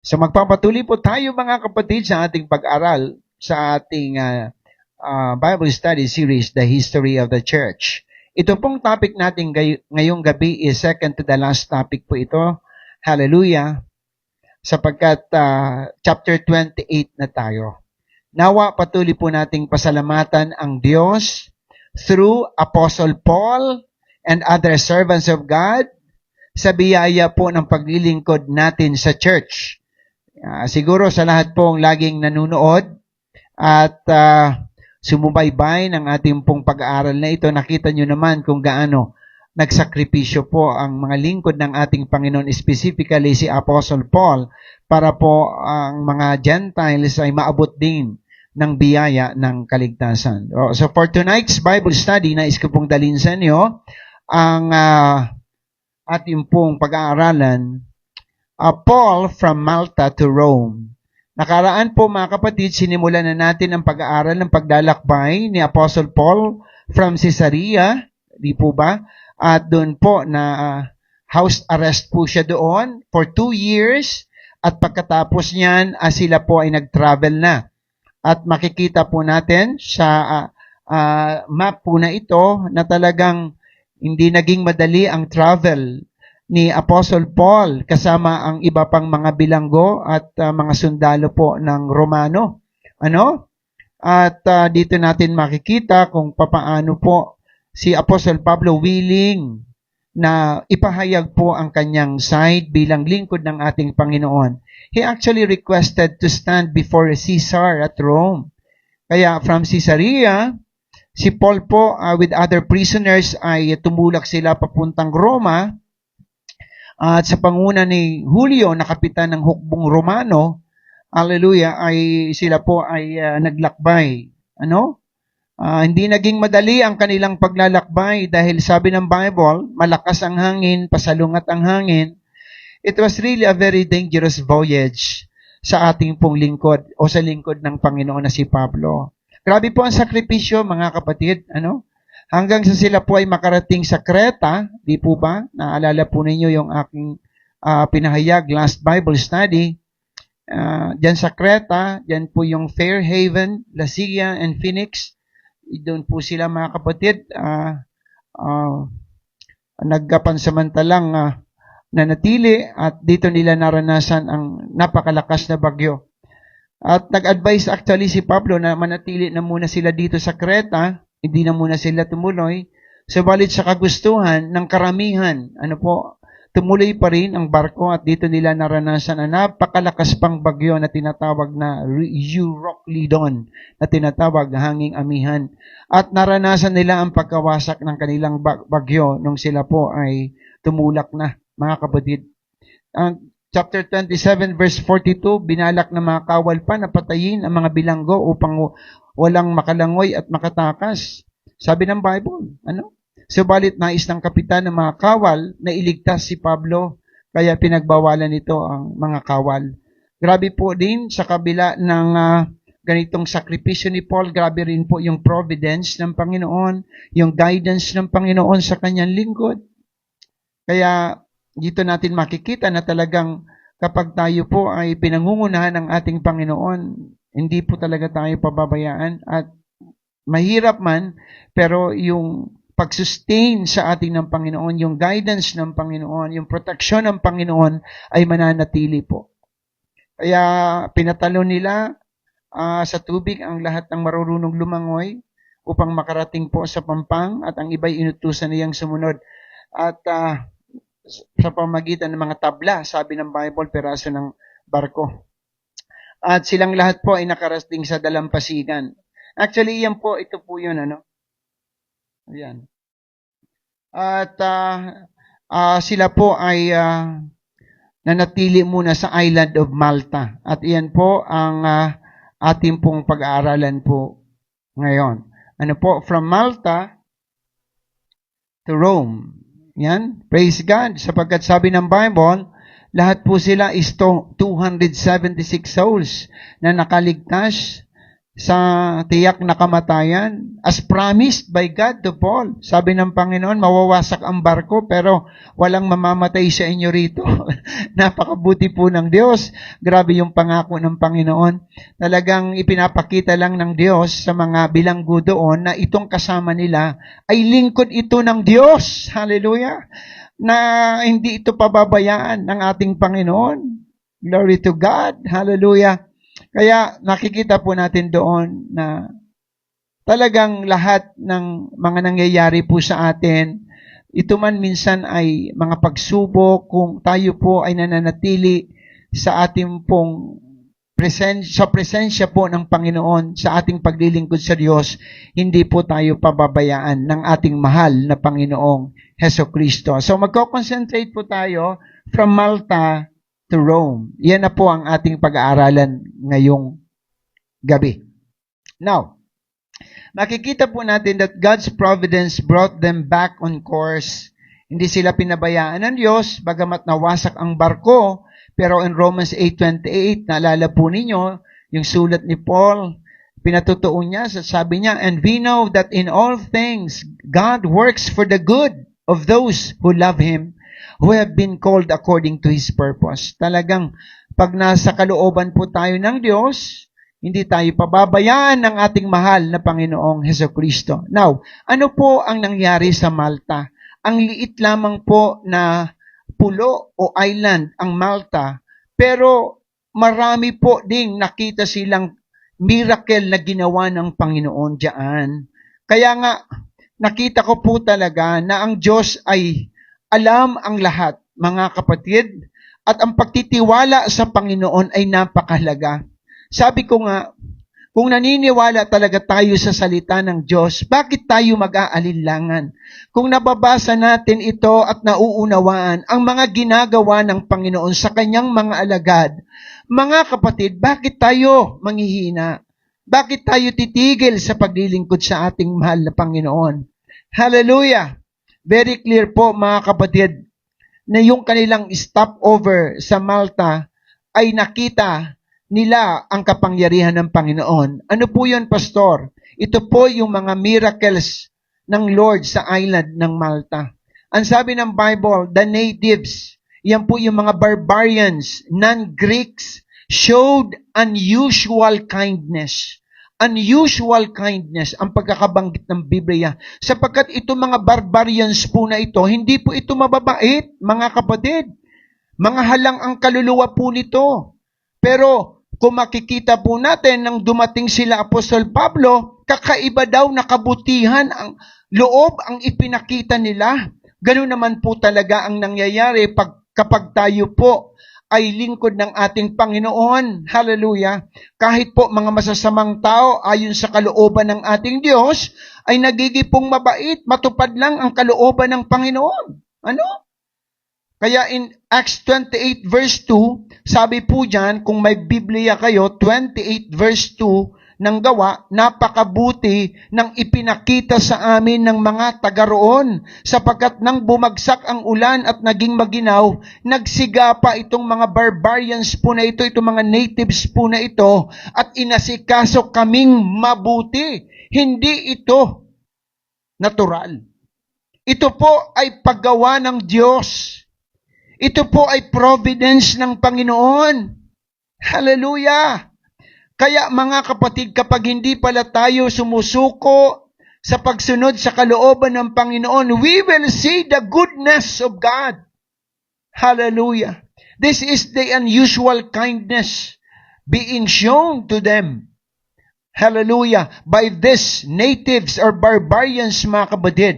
So magpapatuloy po tayo mga kapatid sa ating pag-aral sa ating Bible study series, The History of the Church. Ito pong topic natin ngayong gabi is second to the last topic po ito. Hallelujah! Sapagkat chapter 28 na tayo. Nawa patuloy po nating pasalamatan ang Diyos through Apostle Paul and other servants of God sa biyaya po ng paglilingkod natin sa church. Siguro sa lahat pong laging nanonood at sumubaybay ng ating pong pag-aaral na ito, nakita nyo naman kung gaano nagsakripisyo po ang mga lingkod ng ating Panginoon, specifically si Apostle Paul, para po ang mga Gentiles ay maabot din ng biyaya ng kaligtasan. So for tonight's Bible study, nais ko pong dalhin sa inyo ang ating pong pag-aaralan, Paul from Malta to Rome. Nakaraan po mga kapatid, sinimulan na natin ang pag-aaral ng paglalakbay ni Apostle Paul from Caesarea, di po ba? At doon po na house arrest po siya doon for 2 years at pagkatapos niyan sila po ay nag-travel na. At makikita po natin sa map po na ito na talagang hindi naging madali ang travel ni Apostle Paul kasama ang iba pang mga bilanggo at mga sundalo po ng Romano. At dito natin makikita kung papaano po si Apostle Pablo willing na ipahayag po ang kanyang side bilang lingkod ng ating Panginoon. He actually requested to stand before Caesar at Rome. Kaya from Caesarea, si Paul po with other prisoners ay tumulak sila papuntang Roma. At sa panguna ni Julio na kapitan ng hukbong Romano, hallelujah, ay sila po ay naglakbay. Hindi naging madali ang kanilang paglalakbay dahil sabi ng Bible, malakas ang hangin, pasalungat ang hangin. It was really a very dangerous voyage sa ating pong lingkod o sa lingkod ng Panginoon na si Pablo. Grabe po ang sakripisyo mga kapatid, hanggang sa sila po ay makarating sa Creta, di po ba? Naalala po ninyo yung aking pinahayag last Bible study. Diyan sa Creta, diyan po yung Fairhaven, Lasea, and Phoenix. Doon po sila mga kapatid nagkapansamantalang nanatili at dito nila naranasan ang napakalakas na bagyo. At nag-advise actually si Pablo na manatili na muna sila dito sa Creta, hindi na muna sila tumuloy. Subalit sa kagustuhan ng karamihan, tumuloy pa rin ang barko at dito nila naranasan ang napakalakas pang bagyo na tinatawag na Euroclydon, na tinatawag hanging amihan. At naranasan nila ang pagkawasak ng kanilang bagyo nung sila po ay tumulak na, mga kapatid. Chapter 27 verse 42, binalak na mga kawal pa na patayin ang mga bilanggo upang walang makalangoy at makatakas. Sabi ng Bible, Subalit nais ng kapitan ng mga kawal na iligtas si Pablo, kaya pinagbawalan nito ang mga kawal. Grabe po din sa kabila ng ganitong sakripisyo ni Paul, grabe rin po yung providence ng Panginoon, yung guidance ng Panginoon sa kanyang lingkod. Kaya dito natin makikita na talagang kapag tayo po ay pinangungunahan ng ating Panginoon, hindi po talaga tayo pababayaan at mahirap man, pero yung pag-sustain sa ating ng Panginoon, yung guidance ng Panginoon, yung protection ng Panginoon ay mananatili po. Kaya pinatalo nila sa tubig ang lahat ng marurunong lumangoy upang makarating po sa pampang at ang iba'y inutusan niyang sumunod. At sa pamagitan ng mga tabla, sabi ng Bible, peraso ng barko. At silang lahat po ay nakarating sa dalampasigan. Actually, ito po yun, Ayan. At sila po ay nanatili muna sa island of Malta. At iyan po ang ating pong pag-aaralan po ngayon. From Malta to Rome. Yan, praise God, sapagkat sabi ng Bible, lahat po sila is 276 souls na nakaligtas sa tiyak na kamatayan as promised by God to Paul. Sabi ng Panginoon, mawawasak ang barko pero walang mamamatay sa inyo rito. Napakabuti po ng Diyos. Grabe yung pangako ng Panginoon. Talagang ipinapakita lang ng Diyos sa mga bilanggo doon na itong kasama nila ay lingkod ito ng Diyos. Hallelujah! Na hindi ito pababayaan ng ating Panginoon. Glory to God. Hallelujah! Kaya nakikita po natin doon na talagang lahat ng mga nangyayari po sa atin, ito man minsan ay mga pagsubok, kung tayo po ay nananatili sa ating pong presensya po ng Panginoon, sa ating paglilingkod sa Diyos, hindi po tayo pababayaan ng ating mahal na Panginoong Hesukristo. So magko-concentrate po tayo from Malta to Rome. Yan na po ang ating pag-aaralan ngayong gabi. Now, makikita po natin that God's providence brought them back on course. Hindi sila pinabayaan ng Diyos, bagamat nawasak ang barko, pero in Romans 8:28, naalala po ninyo, yung sulat ni Paul, pinatutuon niya, sabi niya, and we know that in all things, God works for the good of those who love Him, who have been called according to His purpose. Talagang, pag nasa kalooban po tayo ng Diyos, hindi tayo pababayaan ng ating mahal na Panginoong Hesukristo. Now, ano po ang nangyari sa Malta? Ang liit lamang po na pulo o island ang Malta, pero marami po ding nakita silang miracle na ginawa ng Panginoon diyan. Kaya nga, nakita ko po talaga na ang Diyos ay alam ang lahat, mga kapatid, at ang pagtitiwala sa Panginoon ay napakahalaga. Sabi ko nga, kung naniniwala talaga tayo sa salita ng Diyos, bakit tayo mag-aalinlangan? Kung nababasa natin ito at nauunawaan ang mga ginagawa ng Panginoon sa kanyang mga alagad, mga kapatid, bakit tayo manghihina? Bakit tayo titigil sa paglilingkod sa ating mahal na Panginoon? Hallelujah! Very clear po mga kapatid na yung kanilang stopover sa Malta ay nakita nila ang kapangyarihan ng Panginoon. Ano po yun, Pastor? Ito po yung mga miracles ng Lord sa island ng Malta. Ang sabi ng Bible, the natives, yan po yung mga barbarians, non-Greeks, showed unusual kindness. Unusual kindness ang pagkakabanggit ng Biblia. Sapagkat ito mga barbarians po na ito, hindi po ito mababait, mga kapatid. Mga halang ang kaluluwa po nito. Pero kung makikita po natin nang dumating sila Apostol Pablo, kakaiba daw na kabutihan ang loob ang ipinakita nila. Ganun naman po talaga ang nangyayari kapag tayo po ay lingkod ng ating Panginoon. Hallelujah. Kahit po mga masasamang tao ayon sa kalooban ng ating Diyos ay nagigipong mabait, matupad lang ang kalooban ng Panginoon. Ano? Kaya in Acts 28 verse 2, sabi po dyan, kung may Biblia kayo, 28 verse 2 ng Gawa, napakabuti ng ipinakita sa amin ng mga taga roon, sapagkat nang bumagsak ang ulan at naging maginaw, nagsiga pa itong mga barbarians po na ito, itong mga natives po na ito, at inasikaso kaming mabuti. Hindi ito natural. Ito po ay paggawa ng Diyos. Ito po ay providence ng Panginoon. Hallelujah! Kaya mga kapatid, kapag hindi pala tayo sumusuko sa pagsunod sa kalooban ng Panginoon, we will see the goodness of God. Hallelujah! This is the unusual kindness being shown to them. Hallelujah! By these natives or barbarians, mga kapatid.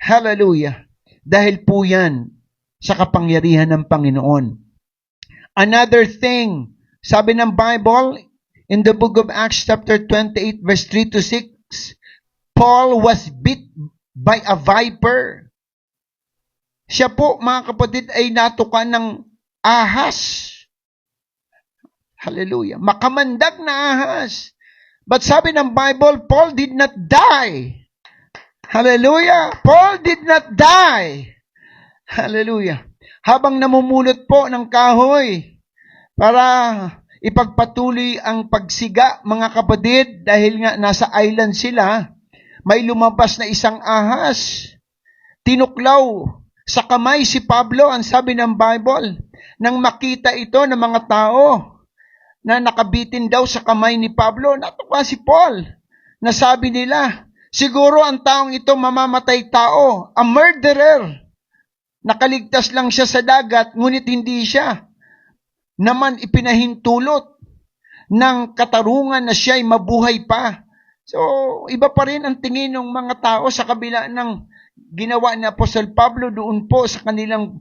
Hallelujah! Dahil po yan sa kapangyarihan ng Panginoon. Another thing, sabi ng Bible, in the book of Acts chapter 28 verse 3 to 6, Paul was bit by a viper. Siya po, mga kapatid, ay natukan ng ahas. Hallelujah. Makamandag na ahas. But sabi ng Bible, Paul did not die. Hallelujah. Paul did not die. Hallelujah. Habang namumulot po ng kahoy para ipagpatuloy ang pagsiga, mga kapatid, dahil nga nasa island sila, may lumabas na isang ahas. Tinuklaw sa kamay si Pablo, ang sabi ng Bible. Nang makita ito ng mga tao na nakabitin daw sa kamay ni Pablo, natuwa si Paul. Nasabi nila, siguro ang taong ito mamamatay tao, a murderer. Nakaligtas lang siya sa dagat, ngunit hindi siya naman ipinahintulot ng katarungan na siya ay mabuhay pa. So, iba pa rin ang tingin ng mga tao sa kabila ng ginawa ni Apostle Pablo doon po sa kanilang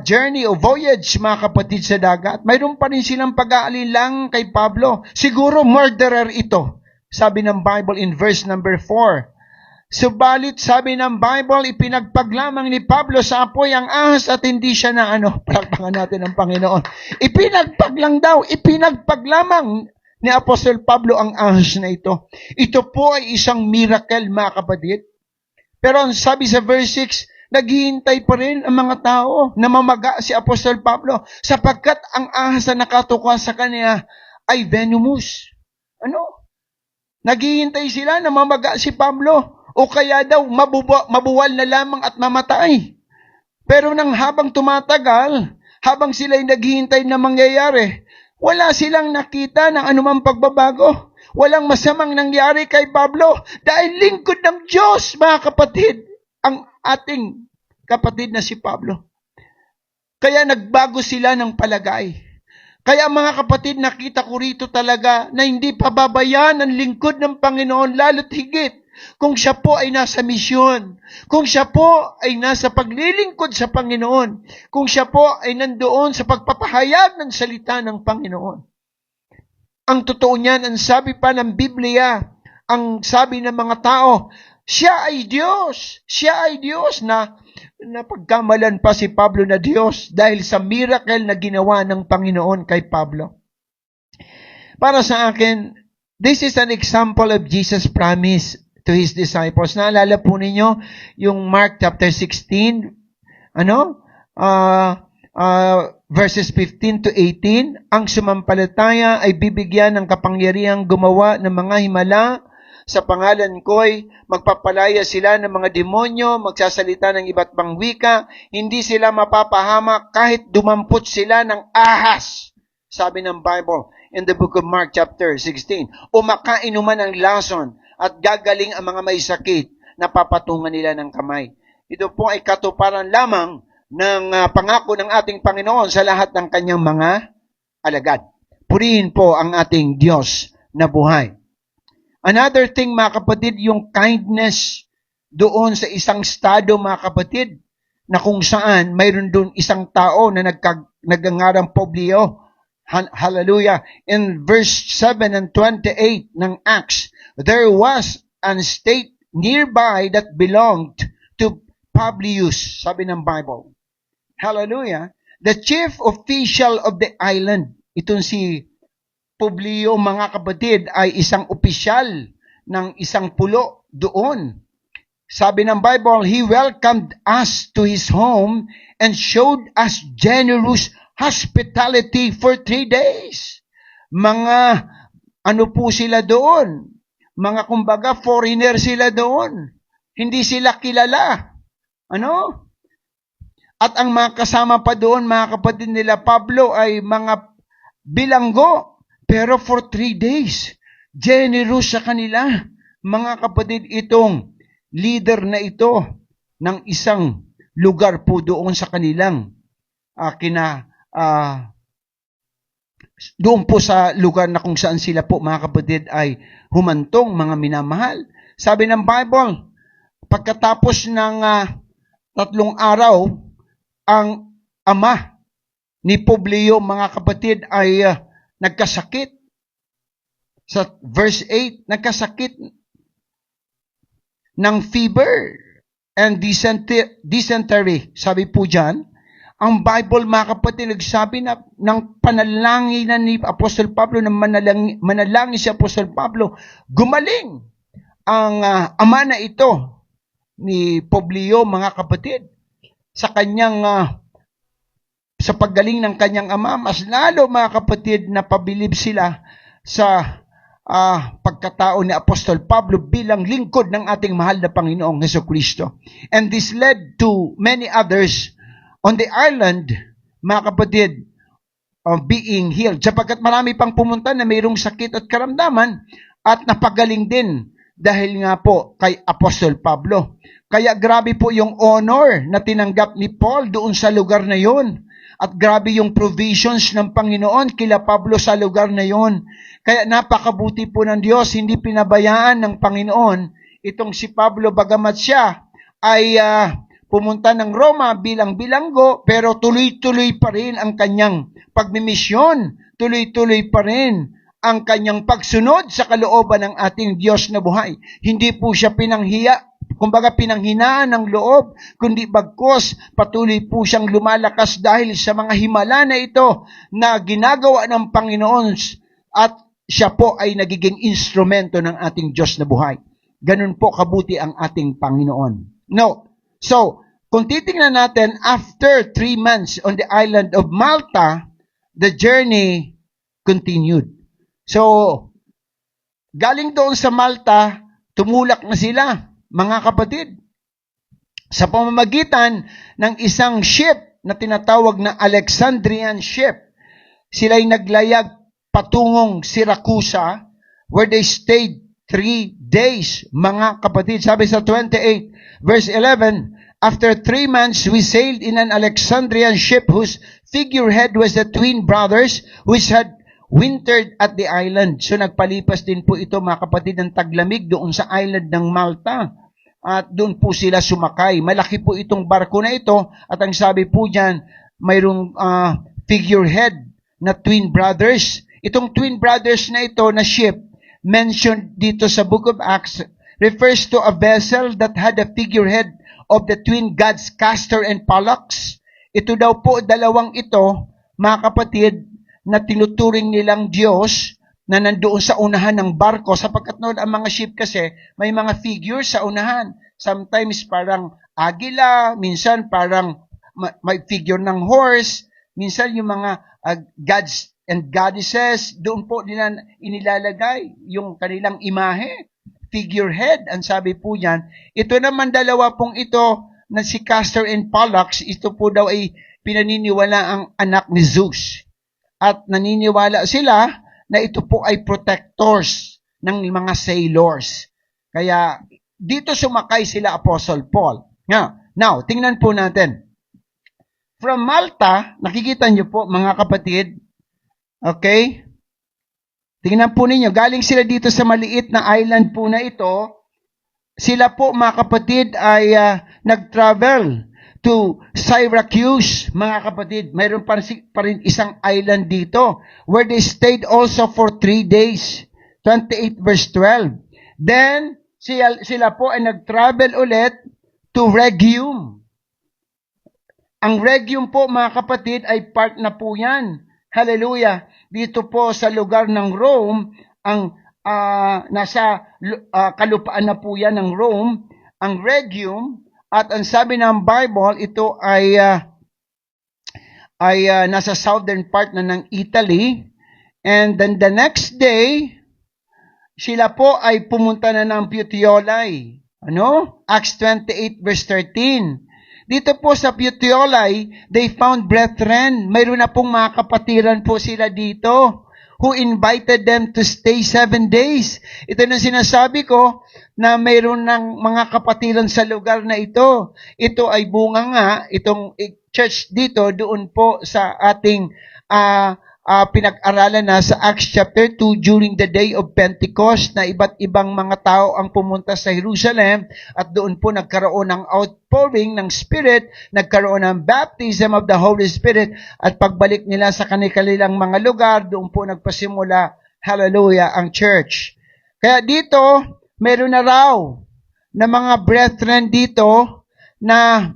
journey o voyage, mga kapatid, sa dagat. Mayroon pa rin silang pag-aalinlang kay Pablo. Siguro murderer ito, sabi ng Bible in verse number 4. Subalit, sabi ng Bible, ipinagpag lamang ni Pablo sa apoy ang ahas at hindi siya na palakpakan natin ang Panginoon. Ipinagpag lang daw, ipinagpag lamang ni Apostle Pablo ang ahas na ito. Ito po ay isang miracle, mga kapatid. Pero ang sabi sa verse 6, naghihintay pa rin ang mga tao na mamaga si Apostle Pablo sapagkat ang ahas na nakatuka sa kanya ay venomous. Naghihintay sila na mamaga si Pablo o kaya daw mabuwal na lamang at mamatay. Pero nang habang tumatagal, habang sila'y naghihintay na mangyayari, wala silang nakita ng anumang pagbabago. Walang masamang nangyari kay Pablo dahil lingkod ng Diyos, mga kapatid, ang ating kapatid na si Pablo. Kaya nagbago sila ng palagay. Kaya mga kapatid, nakita ko rito talaga na hindi pababayaan ang lingkod ng Panginoon, lalo't higit kung siya po ay nasa misyon, kung siya po ay nasa paglilingkod sa Panginoon, kung siya po ay nandoon sa pagpapahayag ng salita ng Panginoon. Ang totoo niyan, ang sabi pa ng Biblia, ang sabi ng mga tao, siya ay Diyos na napagkamalan pa si Pablo na Diyos dahil sa miracle na ginawa ng Panginoon kay Pablo. Para sa akin, this is an example of Jesus' promise to His disciples. Naalala po ninyo yung Mark chapter 16, verses 15 to 18, ang sumampalataya ay bibigyan ng kapangyarihang gumawa ng mga himala sa pangalan ko'y magpapalaya sila ng mga demonyo, magsasalita ng iba't ibang wika, hindi sila mapapahamak kahit dumampot sila ng ahas, sabi ng Bible in the book of Mark chapter 16. O makainuman ng lason at gagaling ang mga may sakit na papatungan nila ng kamay. Ito po ay katuparan lamang ng pangako ng ating Panginoon sa lahat ng kanyang mga alagad. Purihin po ang ating Diyos na buhay. Another thing, mga kapatid, yung kindness doon sa isang estado, mga kapatid, na kung saan mayroon doon isang tao na nagngangarang Publio. Hallelujah. In verse 7 and 28 ng Acts, there was an estate nearby that belonged to Publius, sabi ng Bible. Hallelujah. The chief official of the island, itong si Publio, mga kapatid, ay isang opisyal ng isang pulo doon. Sabi ng Bible, he welcomed us to his home and showed us generous hospitality for 3 days. Mga po sila doon? Mga kumbaga foreigner sila doon. Hindi sila kilala. At ang mga kasama pa doon, mga kapatid nila Pablo, ay mga bilanggo. Pero for 3 days, generous sa kanila. Mga kapatid, itong leader na ito ng isang lugar po doon sa kanilang doon po sa lugar na kung saan sila po, mga kapatid, ay humantong, mga minamahal. Sabi ng Bible, pagkatapos ng 3 araw, ang ama ni Publio, mga kapatid, ay nagkasakit. Sa verse 8, nagkasakit ng fever and dysentery. Sabi po dyan, ang Bible, mga kapatid, nagsabi na ng panalangin ni Apostol Pablo, na manalangin si Apostol Pablo, gumaling ang ama na ito ni Publio, mga kapatid, sa kanyang sa paggaling ng kanyang ama, mas lalo mga kapatid na pabilib sila sa pagkatao ni Apostol Pablo bilang lingkod ng ating mahal na Panginoong Hesukristo. And this led to many others on the island, mga kapatid, of being healed. Sapagkat marami pang pumunta na mayroong sakit at karamdaman at napagaling din dahil nga po kay Apostol Pablo. Kaya grabe po yung honor na tinanggap ni Paul doon sa lugar na yon. At grabe yung provisions ng Panginoon kila Pablo sa lugar na yon. Kaya napakabuti po ng Diyos, hindi pinabayaan ng Panginoon itong si Pablo bagamat siya ay pumunta ng Roma bilang bilanggo, pero tuloy-tuloy pa rin ang kanyang pagmimisyon, tuloy-tuloy pa rin ang kanyang pagsunod sa kalooban ng ating Diyos na buhay. Hindi po siya pinanghinaan ng loob, kundi bagkus patuloy po siyang lumalakas dahil sa mga himala na ito na ginagawa ng Panginoon at siya po ay nagiging instrumento ng ating Diyos na buhay. Ganun po kabuti ang ating Panginoon. No. So, kung titingnan natin, after 3 months on the island of Malta, the journey continued. So, galing doon sa Malta, tumulak na sila, mga kapatid, sa pamamagitan ng isang ship na tinatawag na Alexandrian ship. Sila'y naglayag patungong Siracusa, where they stayed 3 days, mga kapatid. Sabi sa 28, verse 11, after 3 months, we sailed in an Alexandrian ship whose figurehead was the twin brothers which had wintered at the island. So nagpalipas din po ito, mga kapatid, ng taglamig doon sa island ng Malta. At doon po sila sumakay. Malaki po itong barko na ito. At ang sabi po dyan, mayroong figurehead na twin brothers. Itong twin brothers na ito na ship, mentioned dito sa Book of Acts, refers to a vessel that had a figurehead of the twin gods Castor and Pollux. Ito daw po, dalawang ito, mga kapatid, na tinuturing nilang Diyos na nandoon sa unahan ng barko, sapagkat noon ang mga ship kasi may mga figures sa unahan. Sometimes parang agila, minsan parang may figure ng horse, minsan yung mga gods and goddesses, doon po nila inilalagay yung kanilang imahe, figurehead, ang sabi po yan. Ito naman dalawa pong ito na si Castor and Pollux, ito po daw ay pinaniniwala ang anak ni Zeus. At naniniwala sila na ito po ay protectors ng mga sailors. Kaya dito sumakay sila Apostle Paul. Now, tingnan po natin. From Malta, nakikita niyo po mga kapatid, okay? Tingnan po ninyo, galing sila dito sa maliit na island po na ito. Sila po mga kapatid ay nag-travel to Syracuse, mga kapatid. Mayroon pa rin isang island dito where they stayed also for 3 days. 28 verse 12. Then, sila po ay nag-travel ulit to Rhegium. Ang Rhegium po, mga kapatid, ay part na po yan. Hallelujah. Dito po sa lugar ng Rome, ang nasa kalupaan na po yan ng Rome, ang Rhegium. At ang sabi ng Bible, ito ay nasa southern part na ng Italy. And then the next day, sila po ay pumunta na ng Puteoli. Acts 28 verse 13. Dito po sa Puteoli, they found brethren. Mayroon na pong mga kapatiran po sila dito who invited them to stay 7 days. Ito na sinasabi ko na mayroon ng mga kapatiran sa lugar na ito. Ito ay bunga nga, itong church dito, doon po sa ating pinag-aralan na sa Acts chapter 2 during the day of Pentecost na iba't ibang mga tao ang pumunta sa Jerusalem at doon po nagkaroon ng outpouring ng Spirit, nagkaroon ng baptism of the Holy Spirit at pagbalik nila sa kanilang mga lugar, doon po nagpasimula, hallelujah, ang church. Kaya dito, meron na raw na mga brethren dito na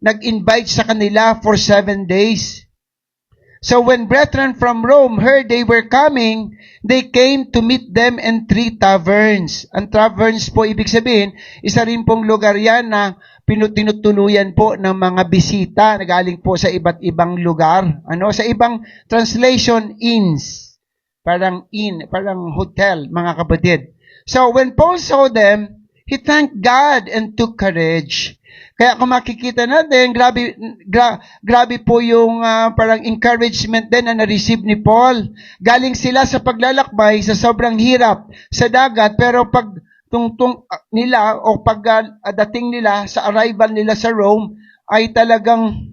nag-invite sa kanila for 7 days. So when brethren from Rome heard they were coming, they came to meet them in 3 taverns. Ang taverns po, ibig sabihin, isa rin pong lugar yan na tinutuluyan po ng mga bisita na galing po sa iba't ibang lugar. Sa ibang translation, inns. Parang inn, parang hotel, mga kapatid. So, when Paul saw them, he thanked God and took courage. Kaya kung makikita natin, grabe po yung parang encouragement din na na-receive ni Paul. Galing sila sa paglalakbay sa sobrang hirap sa dagat, pero pag tungtung nila o pagdating nila sa arrival nila sa Rome, ay talagang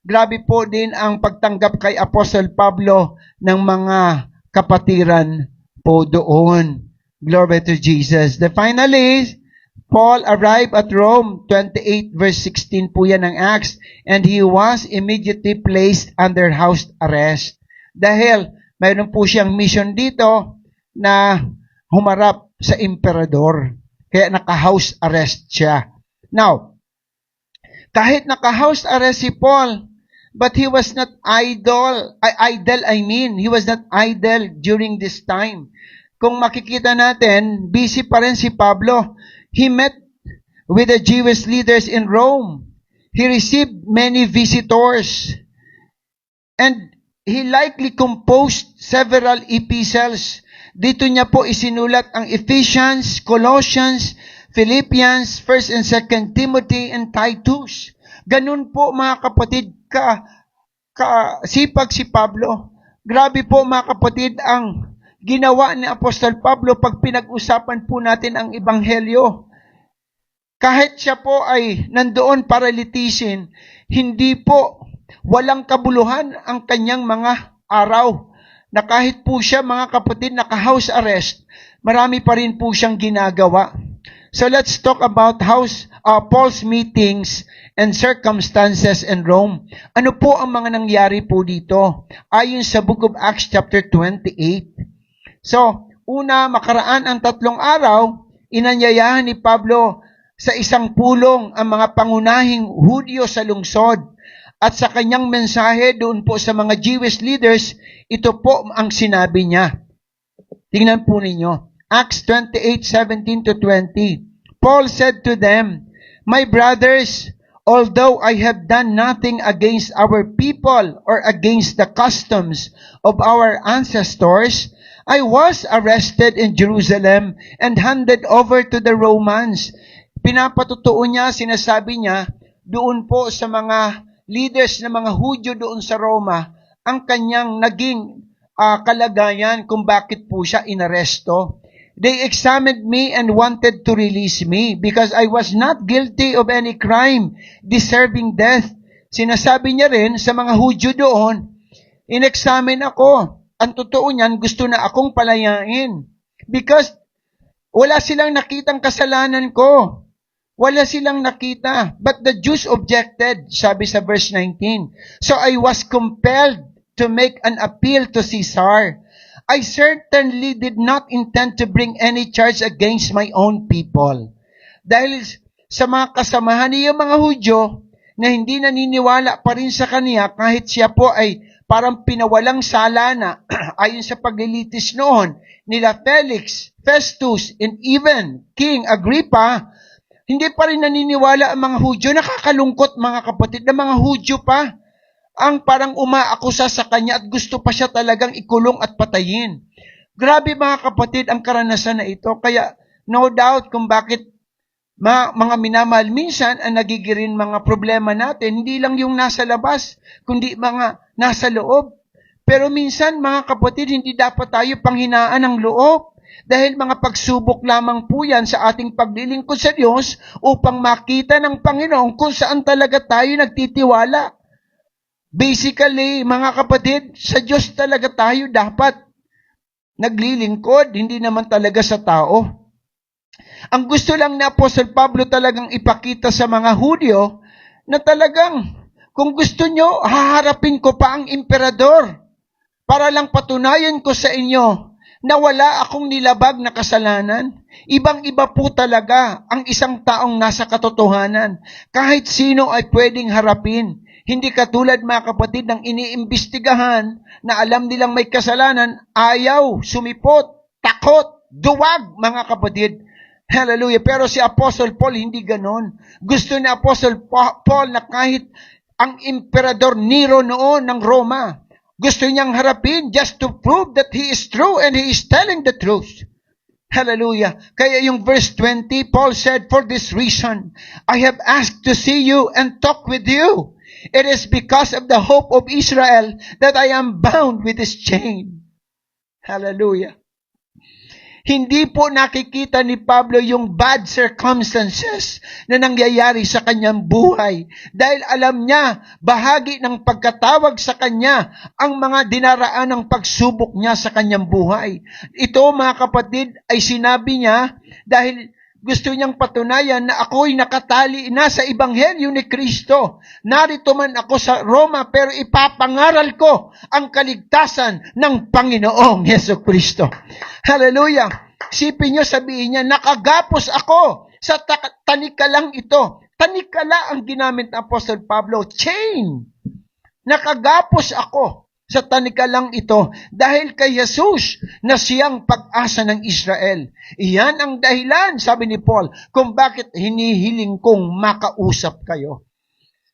grabe po din ang pagtanggap kay Apostle Pablo ng mga kapatiran po doon. Glory to Jesus. Finally, Paul arrived at Rome, 28 verse 16 po yan ng Acts, and he was immediately placed under house arrest. Dahil mayroon po siyang mission dito na humarap sa emperador. Kaya naka-house arrest siya. Now, kahit naka-house arrest si Paul, but he was not idle. He was not idle during this time. Kung makikita natin, busy pa rin si Pablo. He met with the Jewish leaders in Rome. He received many visitors. And he likely composed several epistles. Dito niya po isinulat ang Ephesians, Colossians, Philippians, 1 and 2 Timothy, and Titus. Ganun po mga kapatid, sipag si Pablo. Grabe po mga kapatid ang ginawa ni Apostol Pablo pag pinag-usapan po natin ang Ebanghelyo. Kahit siya po ay nandoon para litisin, hindi po walang kabuluhan ang kanyang mga araw. Na kahit po siya mga kapatid naka-house arrest, marami pa rin po siyang ginagawa. So let's talk about Paul's meetings and circumstances in Rome. Ano po ang mga nangyari po dito? Ayon sa Book of Acts chapter 28. So, una, makaraan ang 3 araw, inanyayahan ni Pablo sa isang pulong ang mga pangunahing Hudyo sa lungsod. At sa kanyang mensahe doon po sa mga Jewish leaders, ito po ang sinabi niya. Tingnan po ninyo. Acts 28:17-20. Paul said to them, "My brothers, although I have done nothing against our people or against the customs of our ancestors, I was arrested in Jerusalem and handed over to the Romans." Pinapatutuo niya, sinasabi niya, doon po sa mga leaders ng mga Hudyo doon sa Roma, ang kanyang naging kalagayan kung bakit po siya inaresto. They examined me and wanted to release me because I was not guilty of any crime deserving death. Sinasabi niya rin sa mga Hudyo doon, in-examine ako. Ang totoo niyan, gusto na akong palayain. Because wala silang nakitang kasalanan ko. Wala silang nakita. But the Jews objected, sabi sa verse 19. So I was compelled to make an appeal to Caesar. I certainly did not intend to bring any charge against my own people. Dahil sa mga kasamahan niya mga Hudyo na hindi naniniwala pa rin sa kanya kahit siya po ay parang pinawalang sala na ayon sa paglilitis noon nila Felix, Festus, and even King Agrippa, hindi pa rin naniniwala ang mga Hudyo. Nakakalungkot mga kapatid na mga Hudyo pa ang parang umaakusa sa kanya at gusto pa siya talagang ikulong at patayin. Grabe mga kapatid ang karanasan na ito. Kaya no doubt kung bakit mga minamahal minsan ang nagigirin mga problema natin, hindi lang yung nasa labas, kundi mga nasa loob. Pero minsan mga kapatid, hindi dapat tayo panghinaan ng loob. Dahil mga pagsubok lamang po yan sa ating paglilingkod sa Diyos upang makita ng Panginoon kung saan talaga tayo nagtitiwala. Basically, mga kapatid, sa Diyos talaga tayo dapat naglilingkod, hindi naman talaga sa tao. Ang gusto lang ni Apostle Pablo talagang ipakita sa mga Hudyo na talagang kung gusto nyo, haharapin ko pa ang emperador para lang patunayan ko sa inyo na wala akong nilabag na kasalanan. Ibang-iba po talaga ang isang taong nasa katotohanan. Kahit sino ay pwedeng harapin. Hindi katulad mga kapatid ng iniimbestigahan na alam nilang may kasalanan, ayaw, sumipot, takot, duwag mga kapatid. Hallelujah. Pero si Apostle Paul, hindi ganon. Gusto ni Apostle Paul na kahit ang Emperador Nero noon ng Roma, gusto niyang harapin just to prove that he is true and he is telling the truth. Hallelujah. Kaya yung verse 20, Paul said, "For this reason, I have asked to see you and talk with you. It is because of the hope of Israel that I am bound with this chain." Hallelujah. Hindi po nakikita ni Pablo yung bad circumstances na nangyayari sa kanyang buhay. Dahil alam niya, bahagi ng pagkatawag sa kanya ang mga dinaraan ng pagsubok niya sa kanyang buhay. Ito, mga kapatid, ay sinabi niya dahil gusto niyang patunayan na ako'y nakatali na sa Ebanghelyo ni Kristo. Narito man ako sa Roma, pero ipapangaral ko ang kaligtasan ng Panginoong Yesu Kristo. Hallelujah! Sipin niyo, sabihin niya, nakagapos ako sa tanikalang ito. Tanikala ang ginamit ng Apostle Pablo. Chain! Nakagapos ako sa tanikalang ito dahil kay Jesus na siyang pag-asa ng Israel. Iyan ang dahilan, sabi ni Paul, kung bakit hinihiling kong makausap kayo.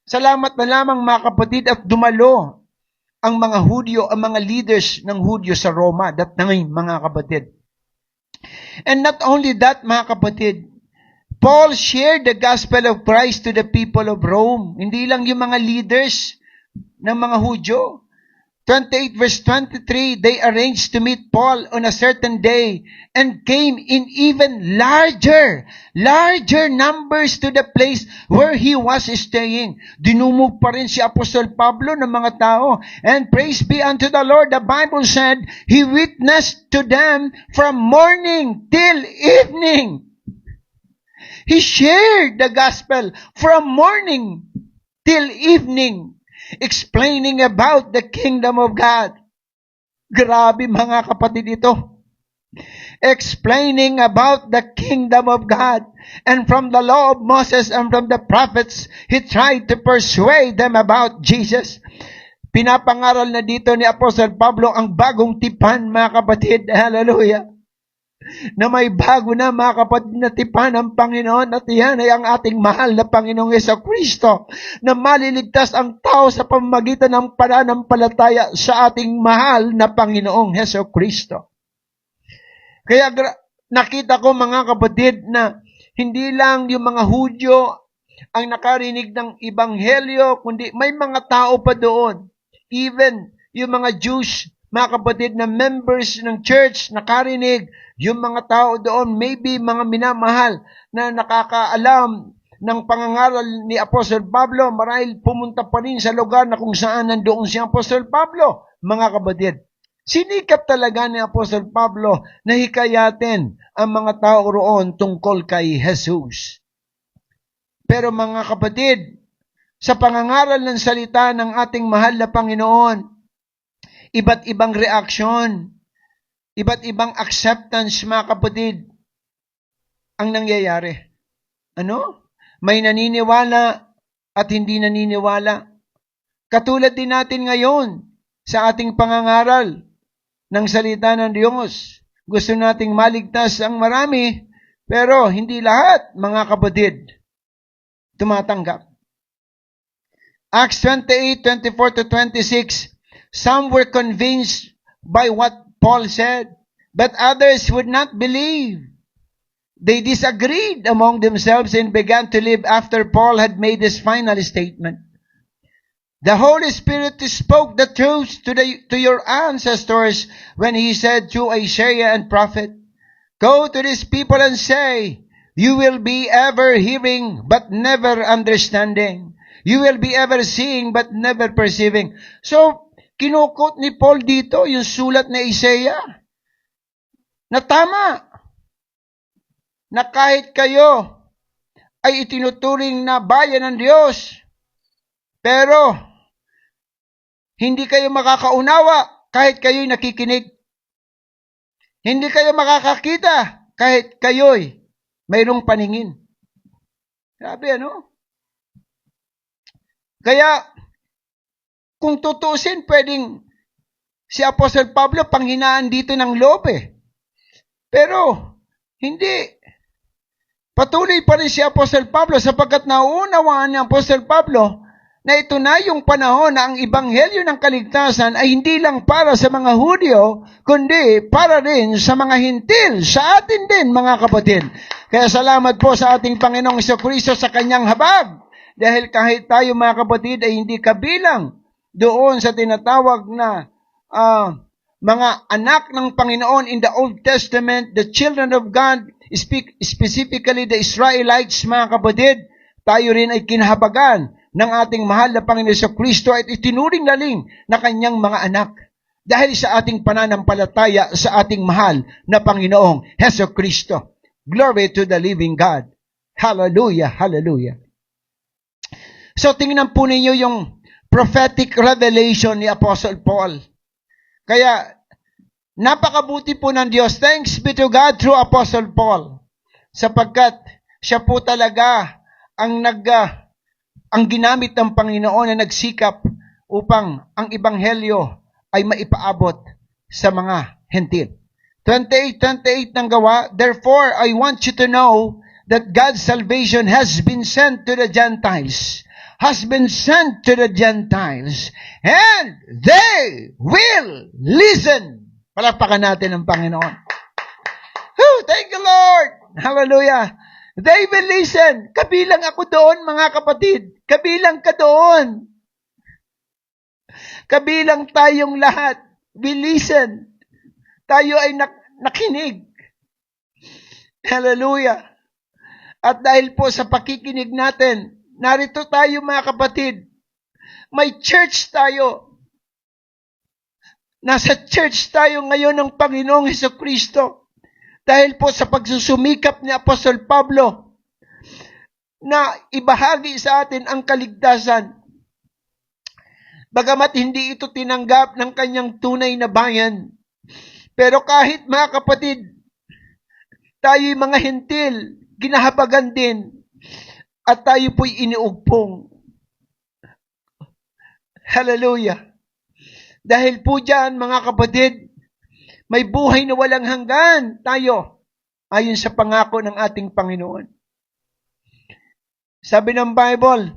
Salamat na lamang, mga kapatid, at dumalo ang mga Hudyo, ang mga leaders ng Hudyo sa Roma, that time, mga kapatid. And not only that, mga kapatid, Paul shared the gospel of Christ to the people of Rome. Hindi lang yung mga leaders ng mga Hudyo. 28 verse 23, they arranged to meet Paul on a certain day and came in even larger numbers to the place where he was staying. Dinumog pa rin si Apostol Pablo ng mga tao. And praise be unto the Lord, the Bible said, he witnessed to them from morning till evening. He shared the gospel from morning till evening, explaining about the kingdom of God. Grabe, mga kapatid, ito. Explaining about the kingdom of God. And from the law of Moses and from the prophets, he tried to persuade them about Jesus. Pinapangaral na dito ni Apostle Pablo ang bagong tipan, mga kapatid. Hallelujah. Na may bago na, mga kapatid, na tipan ng Panginoon, at iyan ay ang ating mahal na Panginoong Yesu Kristo, na maliligtas ang tao sa pamamagitan ng pananampalataya sa ating mahal na Panginoong Yesu Kristo. Kaya nakita ko, mga kapatid, na hindi lang yung mga Hudyo ang nakarinig ng Ebanghelyo, kundi may mga tao pa doon. Even yung mga Jews, mga kapatid, na members ng church, nakarinig. Yung mga tao doon, maybe mga minamahal na nakakaalam ng pangangaral ni Apostle Pablo, marahil pumunta pa rin sa lugar na kung saan nandoon si Apostle Pablo. Mga kapatid, sinikap talaga ni Apostle Pablo na hikayatin ang mga tao roon tungkol kay Jesus. Pero mga kapatid, sa pangangaral ng salita ng ating mahal na Panginoon, iba't ibang reaksyon, iba't ibang acceptance, mga kapatid, ang nangyayari. Ano? May naniniwala at hindi naniniwala. Katulad din natin ngayon sa ating pangangaral ng salita ng Diyos. Gusto nating maligtas ang marami, pero hindi lahat, mga kapatid, tumatanggap. Acts 28:24-26, some were convinced by what Paul said, but others would not believe. They disagreed among themselves and began to live after Paul had made his final statement. The Holy Spirit spoke the truth to your ancestors when he said through Isaiah and prophet, "Go to these people and say, you will be ever hearing but never understanding. You will be ever seeing but never perceiving." So, kinukot ni Paul dito yung sulat na Isaiah na tama, na kahit kayo ay itinuturing na bayan ng Diyos, pero hindi kayo makakaunawa kahit kayo'y nakikinig. Hindi kayo makakakita kahit kayo'y mayroong paningin. Grabe, ano? Kaya, kung tutusin, pwedeng si Apostle Pablo panghinaan dito ng loob eh. Pero, hindi. Patuloy pa rin si Apostol Pablo sapagkat nauunawaan ni Apostol Pablo na ito na yung panahon na ang ebanghelyo ng kaligtasan ay hindi lang para sa mga Hudyo, kundi para rin sa mga Hintil, sa atin din mga kapatid. Kaya salamat po sa ating Panginoong Jesucristo sa kanyang habag. Dahil kahit tayo mga kapatid ay hindi kabilang doon sa tinatawag na mga anak ng Panginoon in the Old Testament, the children of God, specifically the Israelites, mga kapatid, tayo rin ay kinahabagan ng ating mahal na Panginoon Jesucristo at itinuring na rin na kanyang mga anak dahil sa ating pananampalataya sa ating mahal na Panginoong Jesucristo. Glory to the living God. Hallelujah, hallelujah. So tingnan po ninyo yung prophetic revelation ni Apostle Paul. Kaya napakabuti po ng Diyos. Thanks be to God through Apostle Paul. Sapagkat siya po talaga ang ginamit ng Panginoon na nagsikap upang ang ebanghelyo ay maipaabot sa mga hentil. 28 ng Gawa, therefore I want you to know that God's salvation has been sent to the Gentiles. Has been sent to the Gentiles. And they will listen. Palakpakan natin ang Panginoon. Thank you, Lord. Hallelujah. They will listen. Kabilang ako doon, mga kapatid. Kabilang ka doon. Kabilang tayong lahat. We listen. Tayo ay nakinig. Hallelujah. At dahil po sa pakikinig natin, narito tayo mga kapatid. May church tayo. Nasa church tayo ngayon ng Panginoong Jesucristo. Dahil po sa pagsusumikap ni Apostol Pablo na ibahagi sa atin ang kaligtasan. Bagamat hindi ito tinanggap ng kanyang tunay na bayan. Pero kahit mga kapatid, tayo'y mga hentil, ginahabagan din. At tayo po'y iniugpong. Hallelujah. Dahil po dyan, mga kapatid, may buhay na walang hanggan tayo ayon sa pangako ng ating Panginoon. Sabi ng Bible,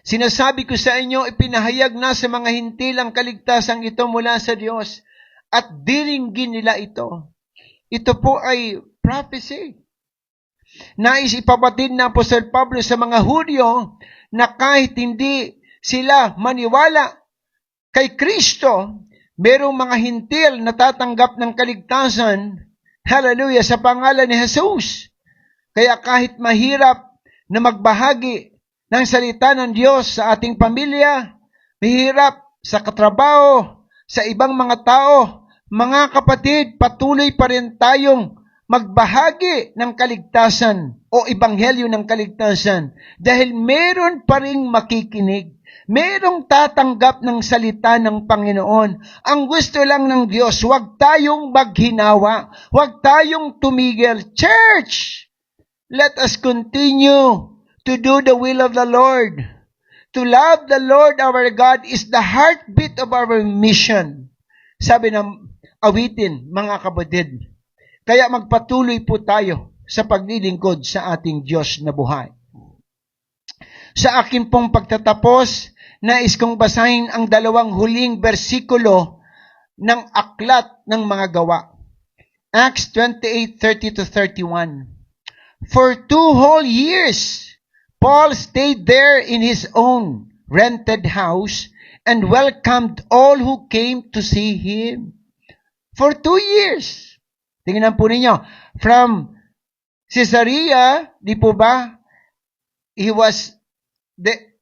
sinasabi ko sa inyo, ipinahayag na sa mga hintil ang kaligtasang ito mula sa Diyos at diringgin nila ito. Ito po ay prophecy. Nais ipabatid na Apostol Pablo sa mga Hudyo na kahit hindi sila maniwala kay Kristo, merong mga hintil na tatanggap ng kaligtasan, hallelujah, sa pangalan ni Jesus. Kaya kahit mahirap na magbahagi ng salita ng Diyos sa ating pamilya, mahirap sa katrabaho, sa ibang mga tao, mga kapatid, patuloy pa rin tayong magbahagi ng kaligtasan o ebanghelyo ng kaligtasan dahil meron pa ring makikinig. Merong tatanggap ng salita ng Panginoon. Ang gusto lang ng Diyos, huwag tayong maghinawa. Huwag tayong tumigil. Church, let us continue to do the will of the Lord. To love the Lord our God is the heartbeat of our mission. Sabi ng awitin, mga kapatid. Kaya magpatuloy po tayo sa paglilingkod sa ating Diyos na buhay. Sa akin pong pagtatapos, nais kong basahin ang dalawang huling bersikulo ng aklat ng mga gawa. Acts 28:30-31. For 2 whole years, Paul stayed there in his own rented house and welcomed all who came to see him. For 2 years. Tingnan po ninyo. From Caesarea, di po ba? He was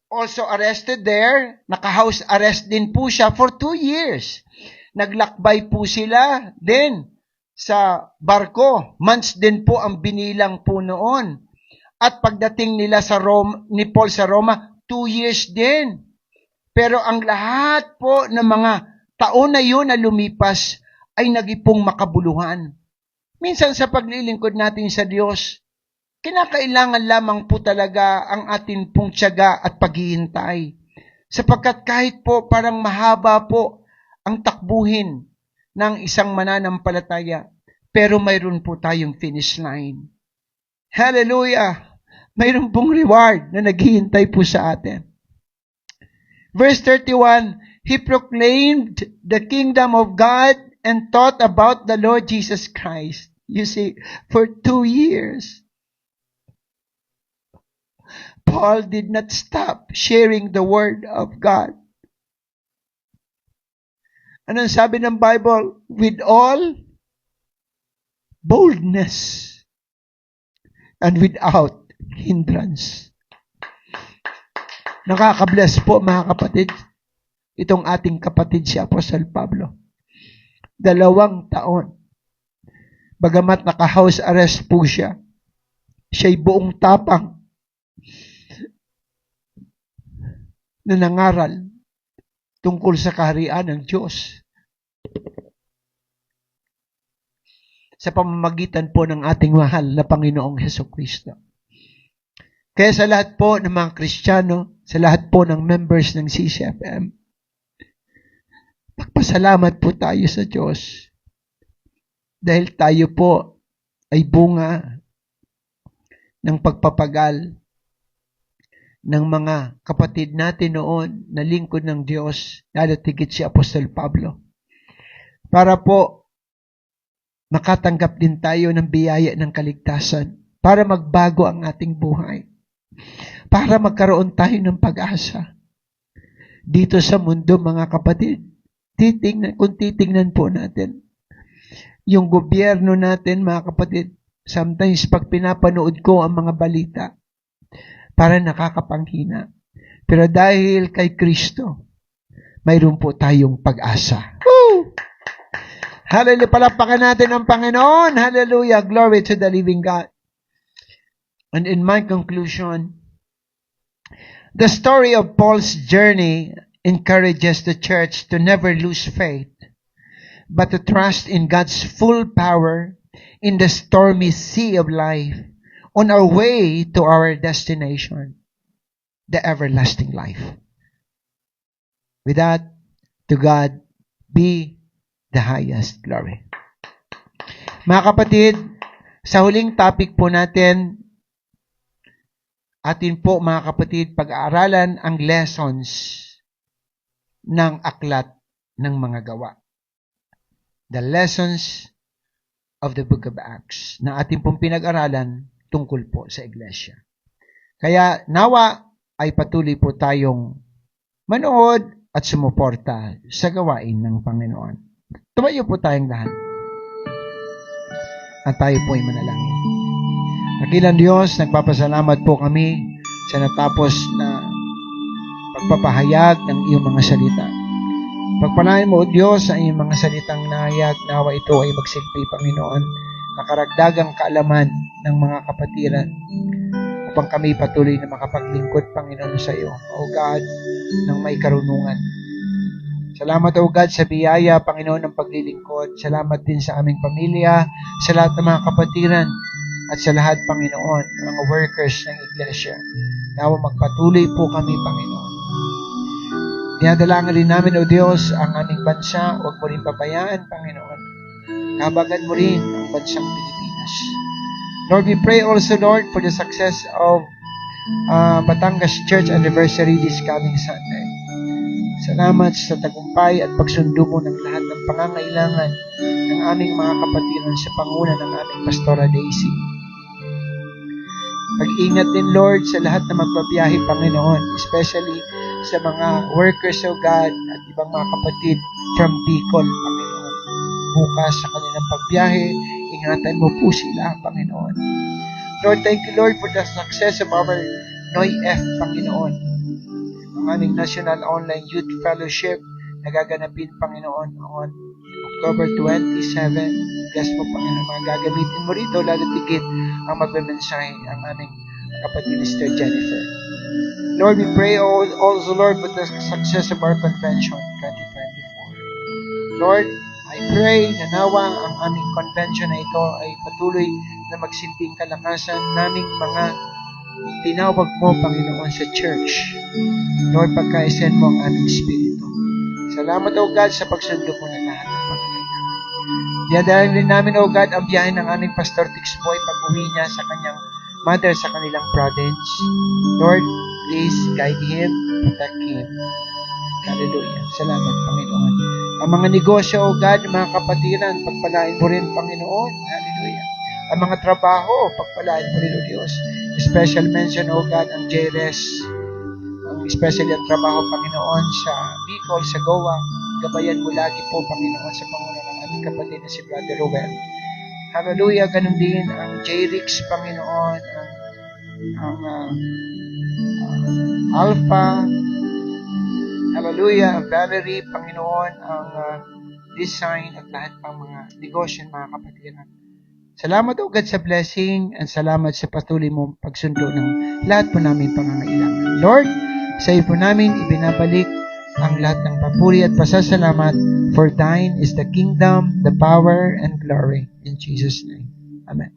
also arrested there. Naka-house arrest din po siya for 2 years. Naglakbay po sila din sa barko. Months din po ang binilang po noon. At pagdating nila sa ni Paul sa Roma, 2 years din. Pero ang lahat po ng mga taon na yun na lumipas ay nagipong makabuluhan. Minsan sa paglilingkod natin sa Diyos, kinakailangan lamang po talaga ang atin pong tiyaga at paghihintay. Sapagkat kahit po parang mahaba po ang takbuhin ng isang mananampalataya, pero mayroon po tayong finish line. Hallelujah! Mayroon pong reward na naghihintay po sa atin. Verse 31, He proclaimed the kingdom of God and taught about the Lord Jesus Christ. You see, for 2 years, Paul did not stop sharing the word of God. Anong sabi ng Bible? With all boldness and without hindrance. Nakaka-bless po mga kapatid, itong ating kapatid si Apostle Pablo. 2 taon. Bagamat naka-house arrest po siya, siya'y buong tapang na nangaral tungkol sa kaharian ng Diyos. Sa pamamagitan po ng ating mahal na Panginoong Hesukristo. Kaya sa lahat po ng mga Kristiyano, sa lahat po ng members ng CCFM, magpasalamat po tayo sa Diyos. Dahil tayo po ay bunga ng pagpapagal ng mga kapatid natin noon na lingkod ng Diyos, lalo tigit si Apostol Pablo. Para po makatanggap din tayo ng biyaya ng kaligtasan, para magbago ang ating buhay, para magkaroon tayo ng pag-asa. Dito sa mundo, mga kapatid, kung titingnan po natin, yung gobyerno natin, mga kapatid, sometimes pag pinapanood ko ang mga balita, para nakakapanghina. Pero dahil kay Kristo, mayroon po tayong pag-asa. Woo! Hallelujah! Palapakan natin ang Panginoon. Hallelujah! Glory to the living God. And in my conclusion, the story of Paul's journey encourages the church to never lose faith, but to trust in God's full power in the stormy sea of life, on our way to our destination, the everlasting life. With that, to God be the highest glory. Mga kapatid, sa huling topic po natin, atin po mga kapatid, pag-aaralan ang lessons ng aklat ng mga gawa. The lessons of the book of Acts na atin pong pinag-aralan tungkol po sa iglesia. Kaya nawa ay patuloy po tayong manood at sumuporta sa gawain ng Panginoon. Tumayo po tayong lahat. At tayo po ay manalangin. Dakilang Diyos, nagpapasalamat po kami sa natapos na pagpapahayag ng iyong mga salita. Pagpalain mo, O Diyos, sa iyong mga salitang nahayag, nawa ito ay magsilbi, Panginoon, nakaragdagang kaalaman ng mga kapatiran upang kami patuloy na makapaglingkod, Panginoon, sa iyo, O God, ng may karunungan. Salamat, O God, sa biyaya, Panginoon, ng paglilingkod. Salamat din sa aming pamilya, sa lahat ng mga kapatiran, at sa lahat, Panginoon, ng mga workers ng iglesia. Nawa magpatuloy po kami, Panginoon. Dinadalangin rin namin, O Diyos, ang aming bansa. Huwag mo rin pabayaan, Panginoon. Habagan mo rin ang bansang Pilipinas. Lord, we pray also, Lord, for the success of Batangas Church Anniversary this coming Sunday. Salamat sa tagumpay at pagsundo mo ng lahat ng pangangailangan ng aming mga kapatiran sa panguna ng aming Pastora Daisy. Pag-ingat din, Lord, sa lahat na magbabiyahe, Panginoon, especially sa mga workers, O God, at ibang mga kapatid from Bicol, Panginoon. Bukas sa kanilang pagbiyahe, ingatan mo po sila, Panginoon. Lord, thank you, Lord, for the success of our NOY-F, Panginoon. Ang aming National Online Youth Fellowship na gaganapin, Panginoon, on October 27. Bless mo, Panginoon, mga gagamitin mo rito, lalo tigit ang magmemensahe ang aming kapatid, Sister Jennifer. Lord, we pray also, Lord, for the success of our convention 2024. Lord, I pray na nawa ang aming convention na ito ay patuloy na magsilbing kalakasan naming mga tinawag mo, Panginoon, sa church. Lord, pagka-send mo ang aming spirito. Salamat, O God, sa pagsundo mo ng lahat ng pangangailangan. Dinadalangin rin namin, O God, ang biyahe ng aming Pastor Tixboy pag-uwi niya sa kanyang mother sa kanilang province. Lord, please guide him, protect him. Hallelujah. Salamat, Panginoon. Ang mga negosyo, O God, mga kapatiran, pagpalain mo rin, Panginoon. Hallelujah. Ang mga trabaho, pagpalain mo rin, O Diyos. Special mention, O God, ang JRES. Especially ang trabaho, Panginoon, sa Bicol, sa Goa. Gabayan mo lagi po, Panginoon, sa pangunan ng ating kapatid na si Brother Ruel. Hallelujah. Ganun din ang JRIX, Panginoon, ang Alpha. Hallelujah. Ang Valerie, Panginoon, ang Design at lahat pang mga negosyo, mga kapatiran. Salamat, O God, sa blessing and salamat sa patuloy mong pagsundo ng lahat po namin pangangailangan. Lord, sa iyo po namin ibinabalik ang lahat ng papuri at pasasalamat, for thine is the kingdom, the power, and glory. In Jesus' name. Amen.